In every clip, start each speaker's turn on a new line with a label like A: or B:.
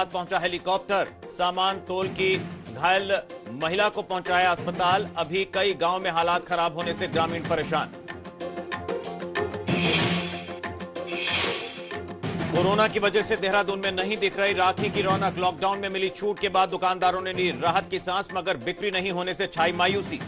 A: पहुंचा हेलीकॉप्टर, सामान तोल की घायल महिला को पहुंचाया अस्पताल। अभी कई गांव में हालात खराब होने से ग्रामीण परेशान। कोरोना की वजह से देहरादून में नहीं दिख रही राखी की रौनक। लॉकडाउन में मिली छूट के बाद दुकानदारों ने ली राहत की सांस, मगर बिक्री नहीं होने से छाई मायूसी।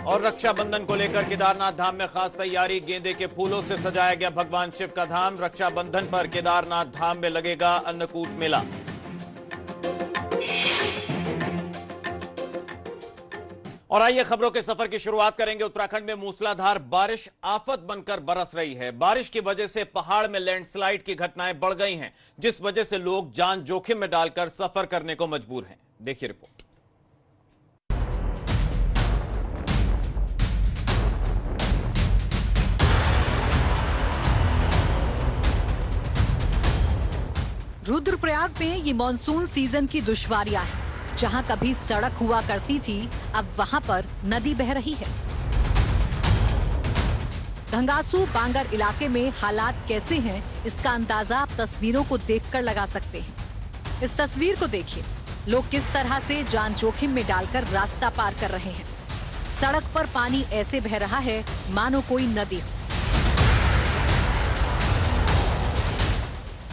A: और रक्षाबंधन को लेकर केदारनाथ धाम में खास तैयारी। गेंदे के फूलों से सजाया गया भगवान शिव का धाम। रक्षाबंधन पर केदारनाथ धाम में लगेगा अन्नकूट मेला। और आइए खबरों के सफर की शुरुआत करेंगे। उत्तराखंड में मूसलाधार बारिश आफत बनकर बरस रही है। बारिश की वजह से पहाड़ में लैंडस्लाइड की घटनाएं बढ़ गई हैं, जिस वजह से लोग जान जोखिम में डालकर सफर करने को मजबूर हैं। देखिए रिपोर्ट।
B: रुद्रप्रयाग में ये मानसून सीजन की दुश्वारियां हैं। जहां कभी सड़क हुआ करती थी, अब वहां पर नदी बह रही है। घंगासू बांगर इलाके में हालात कैसे हैं, इसका अंदाजा आप तस्वीरों को देखकर लगा सकते हैं। इस तस्वीर को देखिए, लोग किस तरह से जान जोखिम में डालकर रास्ता पार कर रहे हैं। सड़क पर पानी ऐसे बह रहा है मानो कोई नदी हो।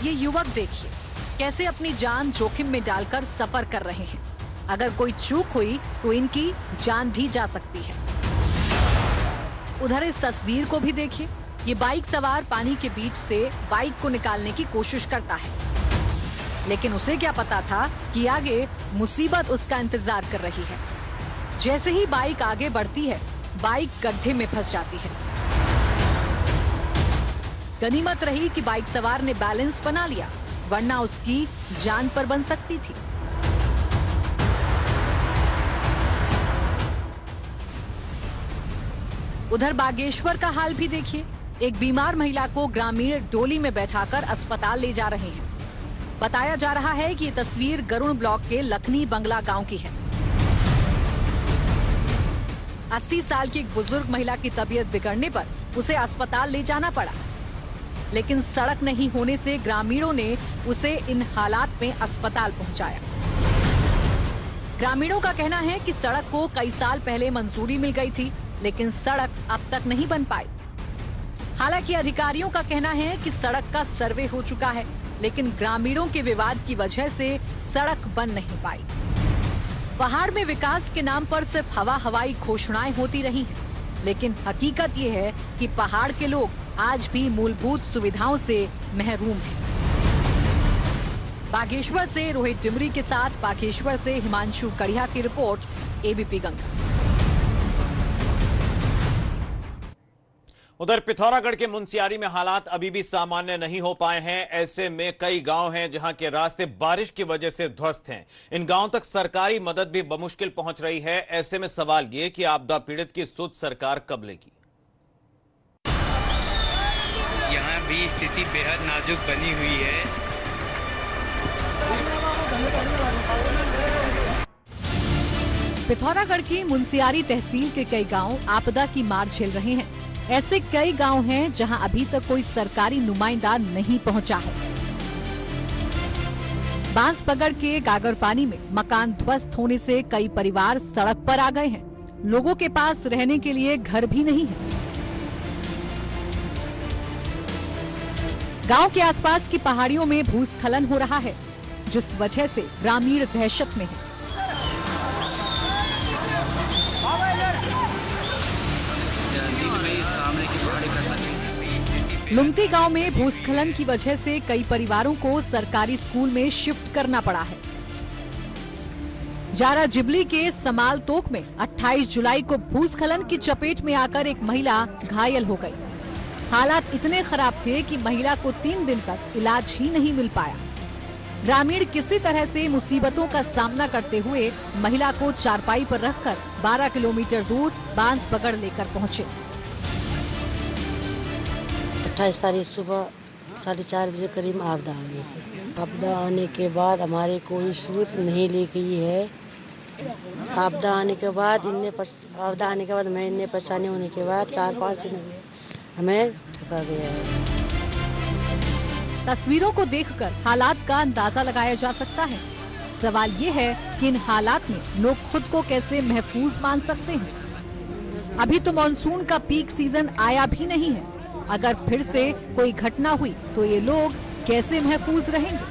B: ये युवक देखिए कैसे अपनी जान जोखिम में डालकर सफर कर रहे हैं। अगर कोई चूक हुई तो इनकी जान भी जा सकती है। उधर इस तस्वीर को भी देखिए, ये बाइक सवार पानी के बीच से बाइक को निकालने की कोशिश करता है, लेकिन उसे क्या पता था कि आगे मुसीबत उसका इंतजार कर रही है। जैसे ही बाइक आगे बढ़ती है, बाइक गड्ढे में फंस जाती है। गनीमत रही कि बाइक सवार ने बैलेंस बना लिया, वरना उसकी जान पर बन सकती थी। उधर बागेश्वर का हाल भी देखिए। एक बीमार महिला को ग्रामीण डोली में बैठाकर अस्पताल ले जा रहे हैं। बताया जा रहा है कि ये तस्वीर गरुड़ ब्लॉक के लखनी बंगला गांव की है। 80 साल की एक बुजुर्ग महिला की तबीयत बिगड़ने पर उसे अस्पताल ले जाना पड़ा, लेकिन सड़क नहीं होने से ग्रामीणों ने उसे इन हालात में अस्पताल पहुंचाया। ग्रामीणों का कहना है कि सड़क को कई साल पहले मंजूरी मिल गई थी, लेकिन सड़क अब तक नहीं बन पाई। हालांकि अधिकारियों का कहना है कि सड़क का सर्वे हो चुका है, लेकिन ग्रामीणों के विवाद की वजह से सड़क बन नहीं पाई। पहाड़ में विकास के नाम पर सिर्फ हवाई घोषणाएं होती रही हैं, लेकिन हकीकत ये है कि पहाड़ के लोग आज भी मूलभूत सुविधाओं से महरूम हैं। बागेश्वर से रोहित डिमरी के साथ बागेश्वर से हिमांशु कड़िया की रिपोर्ट, एबीपी गंगा।
A: उधर पिथौरागढ़ के मुनस्यारी में हालात अभी भी सामान्य नहीं हो पाए हैं। ऐसे में कई गांव हैं जहां के रास्ते बारिश की वजह से ध्वस्त हैं। इन गांवों तक सरकारी मदद भी बमुश्किल पहुंच रही है। ऐसे में सवाल ये कि आपदा पीड़ित की सुध सरकार कब लेगी।
C: यहाँ भी स्थिति बेहद नाजुक बनी हुई है।
B: पिथौरागढ़ की मुनस्यारी तहसील के कई गांव आपदा की मार झेल रहे हैं। ऐसे कई गांव हैं जहां अभी तक कोई सरकारी नुमाइंदा नहीं पहुंचा है। बांसबगड़ के गागरपानी में मकान ध्वस्त होने से कई परिवार सड़क पर आ गए हैं। लोगों के पास रहने के लिए घर भी नहीं है। गांव के आसपास की पहाड़ियों में भूस्खलन हो रहा है, जिस वजह से ग्रामीण दहशत में है। लुमती गांव में भूस्खलन की वजह से कई परिवारों को सरकारी स्कूल में शिफ्ट करना पड़ा है। जारा जिबली के समाल तोक में 28 जुलाई को भूस्खलन की चपेट में आकर एक महिला घायल हो गई। हालात इतने खराब थे कि महिला को 3 दिन तक इलाज ही नहीं मिल पाया। ग्रामीण किसी तरह से मुसीबतों का सामना करते हुए महिला को चारपाई पर रखकर 12 किलोमीटर दूर बांसबगड़ लेकर पहुंचे।
D: 28 तारीख सुबह 4:30 बजे करीब आपदा आ गई थी। आपदा आने के बाद हमारे कोई सूरत नहीं ली गई है। आपदा आने के बाद हमें इतने परेशानी होने के बाद 4-5 दिन हमें ठका गया है।
B: तस्वीरों को देखकर हालात का अंदाजा लगाया जा सकता है। सवाल ये है कि इन हालात में लोग खुद को कैसे महफूज मान सकते हैं। अभी तो मानसून का पीक सीजन आया भी नहीं है। अगर फिर से कोई घटना हुई तो ये लोग कैसे महफूज रहेंगे?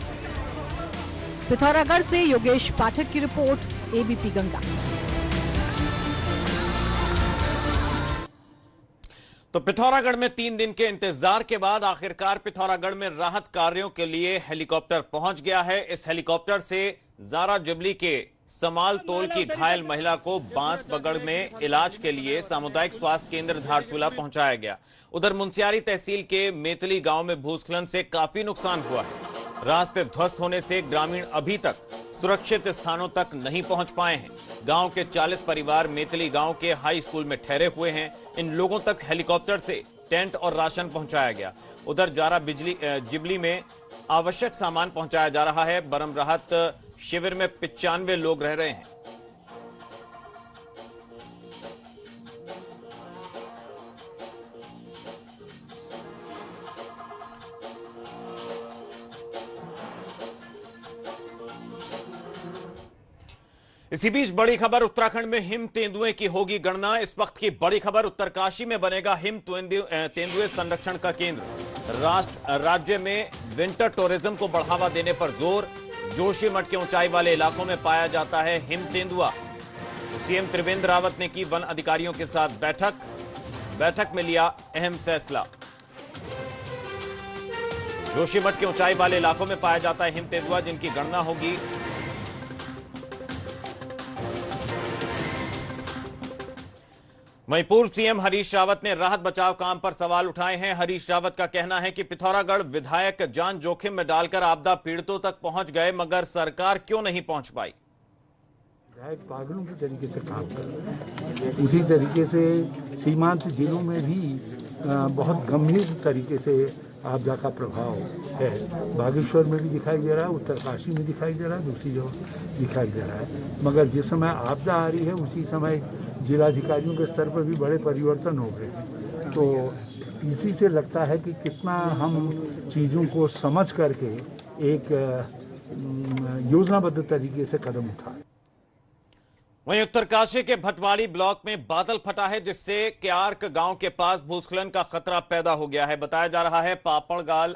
B: पिथौरागढ़ से योगेश पाठक की रिपोर्ट, एबीपी गंगा।
A: तो पिथौरागढ़ में 3 दिन के इंतजार के बाद आखिरकार पिथौरागढ़ में राहत कार्यों के लिए हेलीकॉप्टर पहुंच गया है। इस हेलीकॉप्टर से जारा जुबली के समाल तोल की घायल महिला को बांसबगड़ में इलाज के लिए सामुदायिक स्वास्थ्य केंद्र धारचूला पहुंचाया गया। उधर मुंसियारी तहसील के मेतली गांव में भूस्खलन से काफी नुकसान हुआ है। रास्ते ध्वस्त होने से ग्रामीण अभी तक सुरक्षित स्थानों तक नहीं पहुंच पाए हैं। गांव के 40 परिवार मेतली गांव के हाई स्कूल में ठहरे हुए हैं। इन लोगों तक हेलीकॉप्टर से टेंट और राशन पहुंचाया गया। उधर जारा जिबली में आवश्यक सामान पहुंचाया जा रहा है। बरम राहत शिविर में 95 लोग रह रहे हैं। इसी बीच बड़ी खबर, उत्तराखंड में हिम तेंदुए की होगी गणना। इस वक्त की बड़ी खबर, उत्तरकाशी में बनेगा हिम तेंदुए संरक्षण का केंद्र। राज्य में विंटर टूरिज्म को बढ़ावा देने पर जोर। जोशीमठ के ऊंचाई वाले इलाकों में पाया जाता है हिम तेंदुआ। सीएम त्रिवेंद्र रावत ने की वन अधिकारियों के साथ बैठक में लिया अहम फैसला। जोशीमठ के ऊंचाई वाले इलाकों में पाया जाता है हिम तेंदुआ, जिनकी गणना होगी। वहीं पूर्व सीएम हरीश रावत ने राहत बचाव काम पर सवाल उठाए हैं। हरीश रावत का कहना है कि पिथौरागढ़ विधायक जान जोखिम में डालकर आपदा पीड़ितों तक पहुंच गए, मगर सरकार क्यों नहीं पहुंच पाई?
E: विधायक पागलों की तरीके से काम कर रहे हैं। उसी तरीके से सीमांत जिलों में भी बहुत गंभीर तरीके से आपदा का प्रभाव है। बागेश्वर में भी दिखाई दे रहा है, उत्तरकाशी में दिखाई दे रहा है, दूसरी जगह दिखाई दे रहा है। मगर जिस समय आपदा आ रही है उसी समय जिलाधिकारियों के स्तर पर भी बड़े परिवर्तन हो गए हैं। तो इसी से लगता है कि कितना हम चीज़ों को समझ करके एक योजनाबद्ध तरीके से कदम उठाएं।
A: वहीं उत्तरकाशी के भटवाड़ी ब्लॉक में बादल फटा है, जिससे क्यार्क गांव के पास भूस्खलन का खतरा पैदा हो गया है। बताया जा रहा है पापड़गाल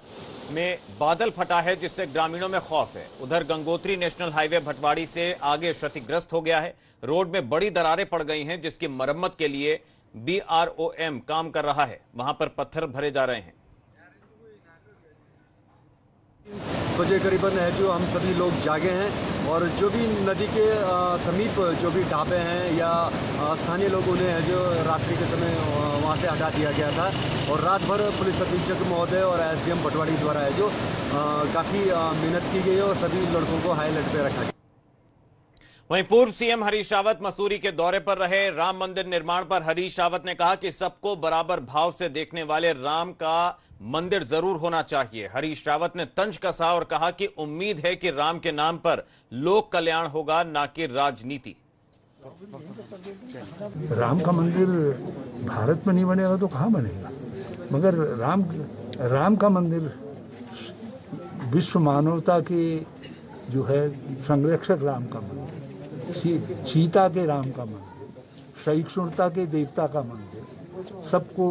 A: में बादल फटा है, जिससे ग्रामीणों में खौफ है। उधर गंगोत्री नेशनल हाईवे भटवाड़ी से आगे क्षतिग्रस्त हो गया है। रोड में बड़ी दरारें पड़ गई हैं, जिसकी मरम्मत के लिए BROM काम कर रहा है। वहां पर पत्थर भरे जा रहे हैं।
F: बजे करीबन है जो हम सभी लोग जागे हैं, और जो भी नदी के समीप जो भी ढाबे हैं या स्थानीय लोगों ने है जो रात्रि के समय वहाँ से हटा दिया गया था। और रात भर पुलिस अधीक्षक महोदय और SDM भटवाड़ी द्वारा है जो काफ़ी मेहनत की गई और सभी लड़कों को हाई अलर्ट पे रखा गया।
A: वहीं पूर्व सीएम हरीश रावत मसूरी के दौरे पर रहे। राम मंदिर निर्माण पर हरीश रावत ने कहा कि सबको बराबर भाव से देखने वाले राम का मंदिर जरूर होना चाहिए। हरीश रावत ने तंज कसा और कहा कि उम्मीद है कि राम के नाम पर लोक कल्याण होगा, ना कि राजनीति।
E: राम का मंदिर भारत में नहीं बनेगा तो कहाँ बनेगा? मगर राम का मंदिर विश्व मानवता के जो है संरक्षक राम का मंदिर, सीता के राम का मंदिर, सहिष्णुता के देवता का मंदिर, सबको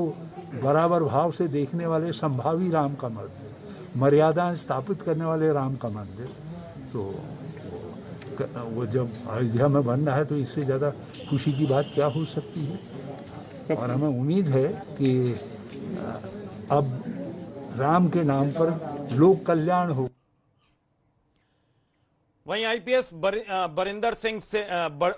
E: बराबर भाव से देखने वाले संभावी राम का मंदिर, मर्यादाएं स्थापित करने वाले राम का मंदिर। तो वो जब अयोध्या में बन रहा है तो इससे ज़्यादा खुशी की बात क्या हो सकती है? और हमें उम्मीद है कि अब राम के नाम पर लोक कल्याण हो।
A: वहीं आईपीएस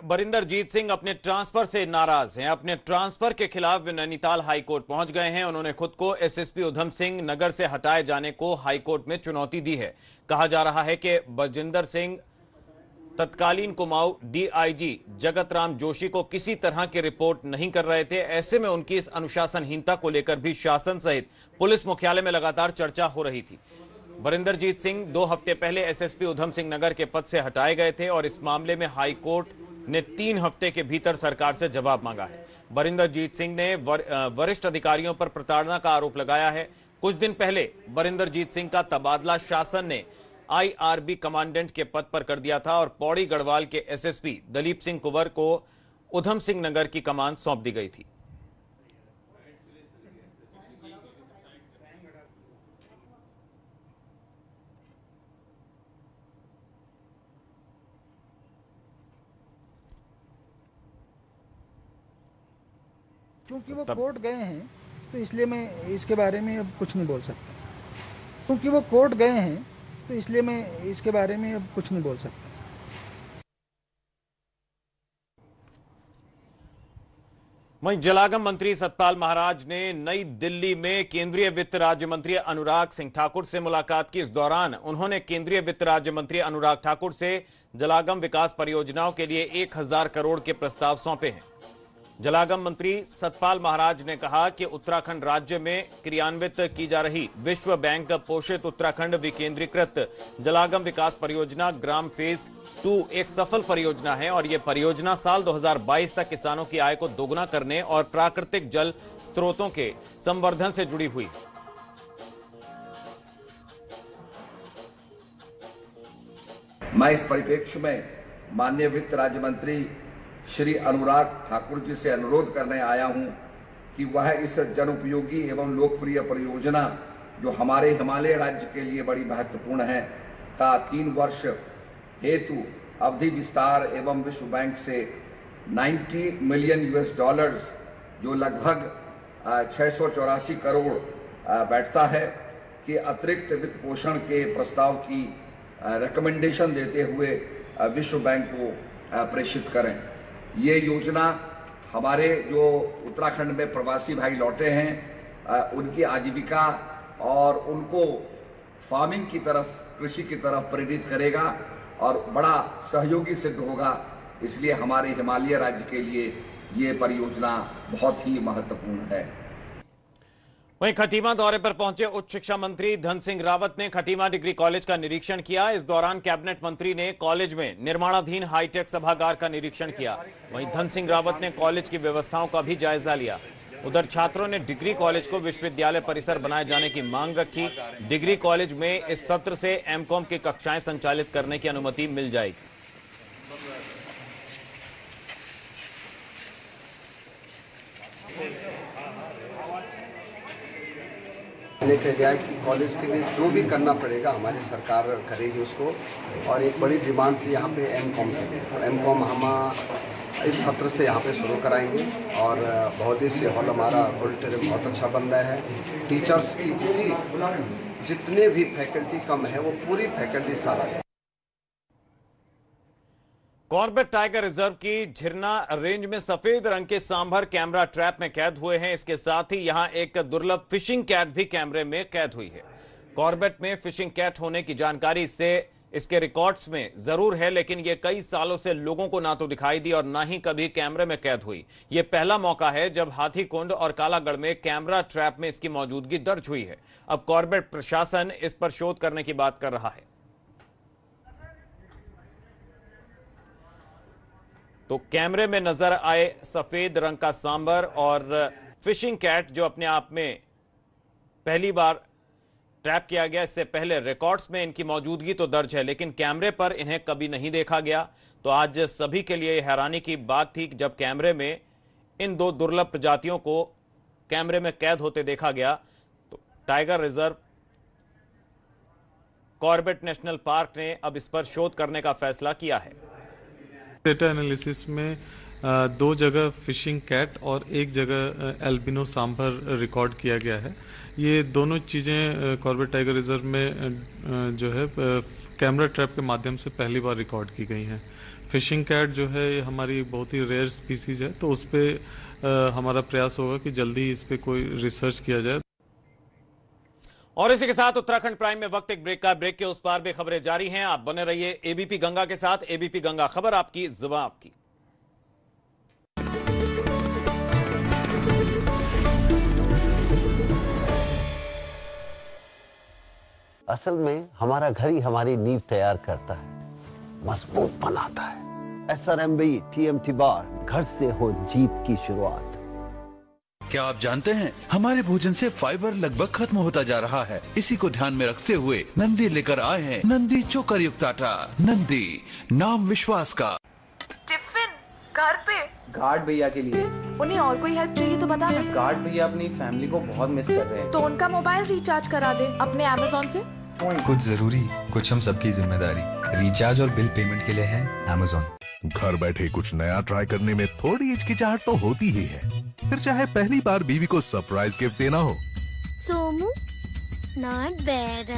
A: बरिंदरजीत सिंह अपने ट्रांसफर से नाराज हैं। अपने ट्रांसफर के खिलाफ वे नैनीताल हाईकोर्ट पहुंच गए हैं। उन्होंने खुद को एसएसपी उधम सिंह नगर से हटाए जाने को हाईकोर्ट में चुनौती दी है। कहा जा रहा है कि बजिंदर सिंह तत्कालीन कुमाऊं डीआईजी जगत राम जोशी को किसी तरह की रिपोर्ट नहीं कर रहे थे। ऐसे में उनकी इस अनुशासनहीनता को लेकर भी शासन सहित पुलिस मुख्यालय में लगातार चर्चा हो रही थी। बरिंदरजीत सिंह 2 हफ्ते पहले एसएसपी उधम सिंह नगर के पद से हटाए गए थे और इस मामले में हाईकोर्ट ने 3 हफ्ते के भीतर सरकार से जवाब मांगा है। बरिंदरजीत सिंह ने वरिष्ठ अधिकारियों पर प्रताड़ना का आरोप लगाया है। कुछ दिन पहले बरिंदरजीत सिंह का तबादला शासन ने IRB कमांडेंट के पद पर कर दिया था और पौड़ी गढ़वाल के SSP दलीप सिंह कुंवर को उधम सिंह नगर की कमान सौंप दी गई थी।
G: क्योंकि वो कोर्ट गए हैं तो इसलिए मैं इसके बारे में अब कुछ नहीं बोल सकता। क्योंकि वो कोर्ट गए हैं तो इसलिए मैं इसके बारे में अब कुछ नहीं बोल सकता।
A: वहीं जलागम मंत्री सतपाल महाराज ने नई दिल्ली में केंद्रीय वित्त राज्य मंत्री अनुराग सिंह ठाकुर से मुलाकात की। इस दौरान उन्होंने केंद्रीय वित्त राज्य मंत्री अनुराग ठाकुर से जलागम विकास परियोजनाओं के लिए 1000 करोड़ के प्रस्ताव सौंपे हैं। जलागम मंत्री सतपाल महाराज ने कहा कि उत्तराखंड राज्य में क्रियान्वित की जा रही विश्व बैंक पोषित उत्तराखंड विकेंद्रीकृत जलागम विकास परियोजना ग्राम फेज 2 एक सफल परियोजना है और यह परियोजना साल 2022 तक किसानों की आय को दोगुना करने और प्राकृतिक जल स्रोतों के संवर्धन से जुड़ी हुई है।
H: मैं इस परिप्रेक्ष्य में माननीय वित्त राज्य मंत्री श्री अनुराग ठाकुर जी से अनुरोध करने आया हूं कि वह इस जनोपयोगी एवं लोकप्रिय परियोजना जो हमारे हिमालय राज्य के लिए बड़ी महत्वपूर्ण है का 3 वर्ष हेतु अवधि विस्तार एवं विश्व बैंक से 90 मिलियन US डॉलर्स जो लगभग 684 करोड़ बैठता है कि अतिरिक्त वित्त पोषण के प्रस्ताव की रिकमेंडेशन देते हुए विश्व बैंक को प्रेषित करें। ये योजना हमारे जो उत्तराखंड में प्रवासी भाई लौटे हैं उनकी आजीविका और उनको फार्मिंग की तरफ, कृषि की तरफ प्रेरित करेगा और बड़ा सहयोगी सिद्ध होगा। इसलिए हमारे हिमालय राज्य के लिए ये परियोजना बहुत ही महत्वपूर्ण है।
A: वहीं खटीमा दौरे पर पहुंचे उच्च शिक्षा मंत्री धन सिंह रावत ने खटीमा डिग्री कॉलेज का निरीक्षण किया। इस दौरान कैबिनेट मंत्री ने कॉलेज में निर्माणाधीन हाईटेक सभागार का निरीक्षण किया। वहीं धन सिंह रावत ने कॉलेज की व्यवस्थाओं का भी जायजा लिया। उधर छात्रों ने डिग्री कॉलेज को विश्वविद्यालय परिसर बनाए जाने की मांग रखी। डिग्री कॉलेज में इस सत्र से MCOM की कक्षाएं संचालित करने की अनुमति मिल जाएगी।
I: लेकर गया कि कॉलेज के लिए जो भी करना पड़ेगा हमारी सरकार करेगी उसको। और एक बड़ी डिमांड थी यहाँ पे MCOM के लिए। MCOM हम इस सत्र से यहाँ पे शुरू कराएंगे और बहुत ही से हॉल हमारा ऑडिटोरियम बहुत अच्छा बन रहा है। टीचर्स की इसी जितने भी फैकल्टी कम है वो पूरी फैकल्टी सारा है।
A: कॉर्बेट टाइगर रिजर्व की झिरना रेंज में सफेद रंग के सांभर कैमरा ट्रैप में कैद हुए हैं। इसके साथ ही यहां एक दुर्लभ फिशिंग कैट भी कैमरे में कैद हुई है। कॉर्बेट में फिशिंग कैट होने की जानकारी इसके रिकॉर्ड्स में जरूर है, लेकिन यह कई सालों से लोगों को ना तो दिखाई दी और ना ही कभी कैमरे में कैद हुई। यह पहला मौका है जब हाथीकुंड और कालागढ़ में कैमरा ट्रैप में इसकी मौजूदगी दर्ज हुई है। अब कॉर्बेट प्रशासन इस पर शोध करने की बात कर रहा है। तो कैमरे में नजर आए सफेद रंग का सांबर और फिशिंग कैट जो अपने आप में पहली बार ट्रैप किया गया, इससे पहले रिकॉर्ड्स में इनकी मौजूदगी तो दर्ज है लेकिन कैमरे पर इन्हें कभी नहीं देखा गया। तो आज सभी के लिए हैरानी की बात थी जब कैमरे में इन 2 दुर्लभ प्रजातियों को कैमरे में कैद होते देखा गया। तो tiger reserve Corbett national park ने अब इस पर शोध करने का फैसला किया है।
J: डेटा एनालिसिस में 2 जगह फिशिंग कैट और 1 जगह एल्बिनो सांभर रिकॉर्ड किया गया है। ये दोनों चीज़ें कॉर्बेट टाइगर रिजर्व में जो है कैमरा ट्रैप के माध्यम से पहली बार रिकॉर्ड की गई हैं। फिशिंग कैट जो है ये हमारी बहुत ही रेयर स्पीसीज है, तो उस पर हमारा प्रयास होगा कि जल्दी इस पर कोई रिसर्च किया जाए।
A: और इसी के साथ उत्तराखंड प्राइम में वक्त एक ब्रेक का। ब्रेक के उस पार भी खबरें जारी हैं। आप बने रहिए एबीपी गंगा के साथ। एबीपी गंगा, खबर आपकी, जुबान आपकी।
K: असल में हमारा घर ही हमारी नींव तैयार करता है, मजबूत बनाता है। SRMB TMT बार, घर से हो जीत की शुरुआत।
L: क्या आप जानते हैं हमारे भोजन से फाइबर लगभग खत्म होता जा रहा है। इसी को ध्यान में रखते हुए नंदी लेकर आए हैं नंदी चोकर युक्त आटा। नंदी, नाम विश्वास का।
M: टिफिन घर पे
N: गार्ड भैया के लिए।
M: उन्हें और कोई हेल्प चाहिए तो बता ना।
N: गार्ड भैया अपनी फैमिली को बहुत मिस कर रहे हैं।
M: तो उनका मोबाइल रिचार्ज करा दे अपने अमेज़न से।
O: कुछ जरूरी, कुछ हम सबकी जिम्मेदारी। रिचार्ज और बिल पेमेंट के लिए है अमेज़न।
P: घर बैठे कुछ नया ट्राई करने में थोड़ी हिचकिचाहट तो होती ही है, फिर चाहे पहली बार बीवी को सरप्राइज गिफ्ट देना हो,
Q: सोमू नॉट बैड,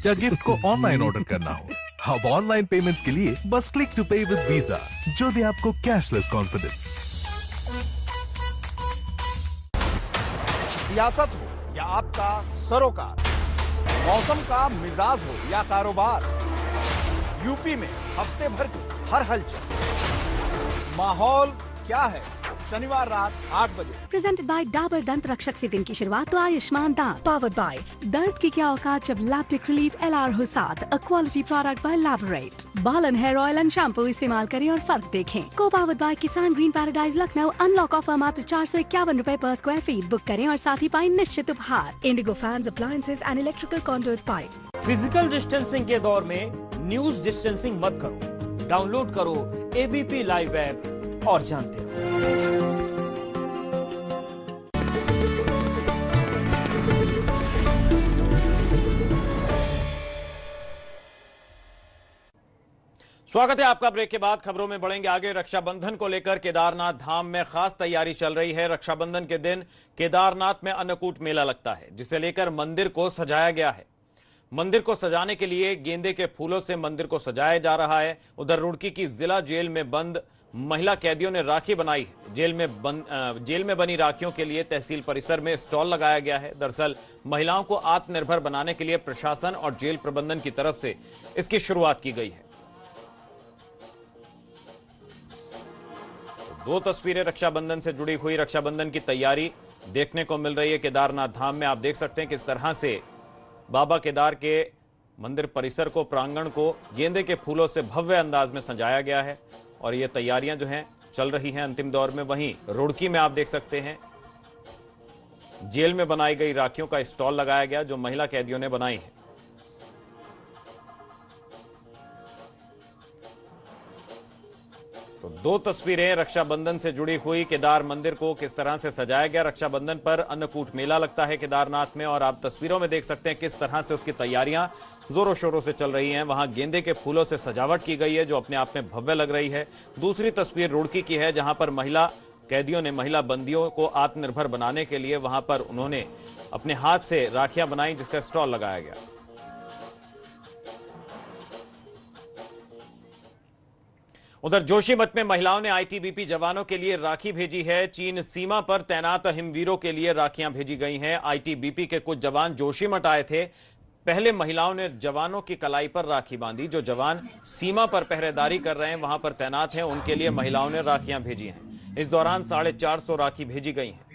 P: या गिफ्ट को ऑनलाइन ऑर्डर करना हो। अब ऑनलाइन पेमेंट्स के लिए बस क्लिक टू पे विद वीजा, जो दे आपको कैशलेस कॉन्फिडेंस।
R: सियासत हो या आपका सरोकार, मौसम का मिजाज हो या कारोबार, यूपी में हफ्ते भर की हर हलचल। माहौल क्या है? शनिवार रात 8 बजे।
S: प्रेजेंटेड बाय डाबर दंत रक्षक से दिन की शुरुआत तो आयुष्मान दांत। पावर्ड बाय दर्द की क्या औकात जब लैप्टिक रिलीफ LR हो साथ। A quality product by Laborate. बाल and hair oil and shampoo इस्तेमाल करें और फर्क देखें। को powered by Kisan green paradise Lucknow. Unlock offer मात्र 451 रुपए पर स्क्वायर फीट। बुक करें और साथ ही पाएं निश्चित उपहार। Indigo fans, appliances and electrical conduct pipe.
T: Physical distancing के दौर में न्यूज डिस्टेंसिंग मत करो। डाउनलोड करो ABP लाइव ऐप और जानते रहो।
A: स्वागत है आपका। ब्रेक के बाद खबरों में बढ़ेंगे आगे। रक्षाबंधन को लेकर केदारनाथ धाम में खास तैयारी चल रही है। रक्षाबंधन के दिन केदारनाथ में अन्नकूट मेला लगता है, जिसे लेकर मंदिर को सजाया गया है। मंदिर को सजाने के लिए गेंदे के फूलों से मंदिर को सजाया जा रहा है। उधर रुड़की की जिला जेल में बंद महिला कैदियों ने राखी बनाई है। जेल में बनी राखियों के लिए तहसील परिसर में स्टॉल लगाया गया है। दरअसल महिलाओं को आत्मनिर्भर बनाने के लिए प्रशासन और जेल प्रबंधन की तरफ से इसकी शुरुआत की गई है। दो तस्वीरें रक्षाबंधन से जुड़ी हुई रक्षाबंधन की तैयारी देखने को मिल रही है केदारनाथ धाम में। आप देख सकते हैं किस तरह से बाबा केदार के मंदिर परिसर को, प्रांगण को गेंदे के फूलों से भव्य अंदाज में सजाया गया है और ये तैयारियां जो हैं चल रही हैं अंतिम दौर में। वहीं रुड़की में आप देख सकते हैं जेल में बनाई गई राखियों का स्टॉल लगाया गया जो महिला कैदियों ने बनाई है। तो दो तस्वीरें रक्षाबंधन से जुड़ी हुई। केदार मंदिर को किस तरह से सजाया गया। रक्षाबंधन पर अन्नकूट मेला लगता है केदारनाथ में और आप तस्वीरों में देख सकते हैं किस तरह से उसकी तैयारियां जोरों शोरों से चल रही हैं। वहां गेंदे के फूलों से सजावट की गई है जो अपने आप में भव्य लग रही है। दूसरी तस्वीर रुड़की की है जहां पर महिला कैदियों ने, महिला बंदियों को आत्मनिर्भर बनाने के लिए वहां पर उन्होंने अपने हाथ से राखियां बनाई जिसका स्टॉल लगाया गया। उधर जोशीमठ में महिलाओं ने ITBP जवानों के लिए राखी भेजी है। चीन सीमा पर तैनात हिमवीरों के लिए राखियां भेजी गई हैं। ITBP के कुछ जवान जोशीमठ आए थे। पहले महिलाओं ने जवानों की कलाई पर राखी बांधी। जो जवान सीमा पर पहरेदारी कर रहे हैं, वहां पर तैनात हैं, उनके लिए महिलाओं ने राखियां भेजी हैं। इस दौरान 450 राखी भेजी गई हैं।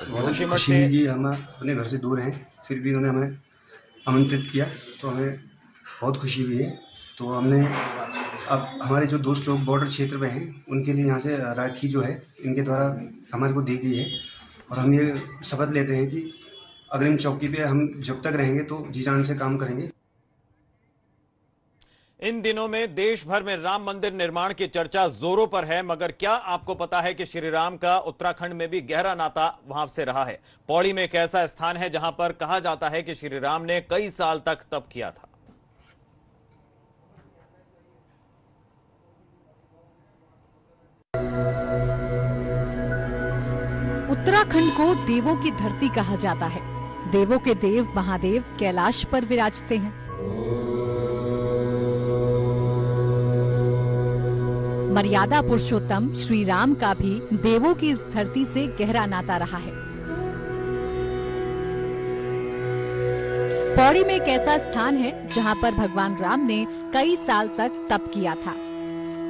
U: जोशीमठ से हम अपने घर से दूर हैं, फिर भी उन्होंने हमें आमंत्रित किया तो हमें बहुत खुशी हुई है। तो हमने अब हमारे जो दोस्त लोग बॉर्डर क्षेत्र में हैं उनके लिए यहाँ से राखी जो है इनके द्वारा हमारे को दी गई है और हम ये शपथ लेते हैं कि अग्रिम चौकी पे हम जब तक रहेंगे तो जी जान से काम करेंगे।
A: इन दिनों में देश भर में राम मंदिर निर्माण की चर्चा जोरों पर है, मगर क्या आपको पता है कि श्री राम का उत्तराखंड में भी गहरा नाता वहां से रहा है। पौड़ी में एक ऐसा स्थान है जहां पर कहा जाता है कि श्री राम ने कई साल तक तप किया था।
B: उत्तराखंड को देवों की धरती कहा जाता है। देवों के देव महादेव कैलाश पर विराजते हैं। मर्यादा पुरुषोत्तम श्री राम का भी देवों की इस धरती से गहरा नाता रहा है। पौड़ी में एक ऐसा स्थान है जहां पर भगवान राम ने कई साल तक तप किया था।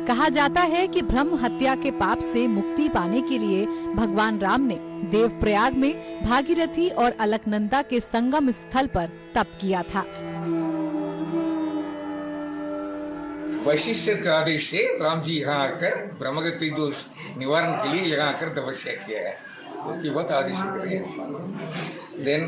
B: कहा जाता है कि ब्रह्म हत्या के पाप से मुक्ति पाने के लिए भगवान राम ने देवप्रयाग में भागीरथी और अलकनंदा के संगम स्थल पर तप किया था।
C: वशिष्ठ के आदेश से राम जी यहाँ आकर ब्रह्मगति दोष निवारण के लिए यहाँ आकर तपस्या किया है, उसकी बहुत आदेश करें। देन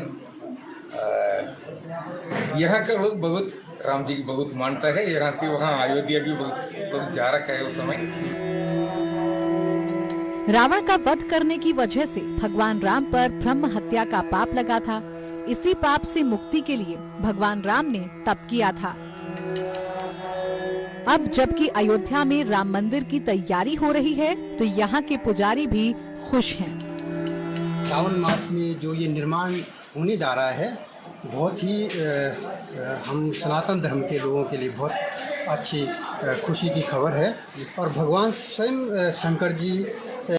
C: यहाँ का लोग बहुत राम जी की बहुत मानता है, यहाँ से वहाँ अयोध्या भी बहुत जा रखा है उस समय।
B: रावण का वध करने की वजह से भगवान राम पर ब्रह्म हत्या का पाप लगा था। इसी पाप से मुक्ति के लिए भगवान राम ने तप किया था। अब जबकि अयोध्या में राम मंदिर की तैयारी हो रही है तो यहाँ के पुजारी भी खुश हैं।
U: सावन मास में जो ये निर्माण होने जा रहा है, बहुत ही हम सनातन धर्म के लोगों के लिए बहुत अच्छी खुशी की खबर है। और भगवान स्वयं शंकर जी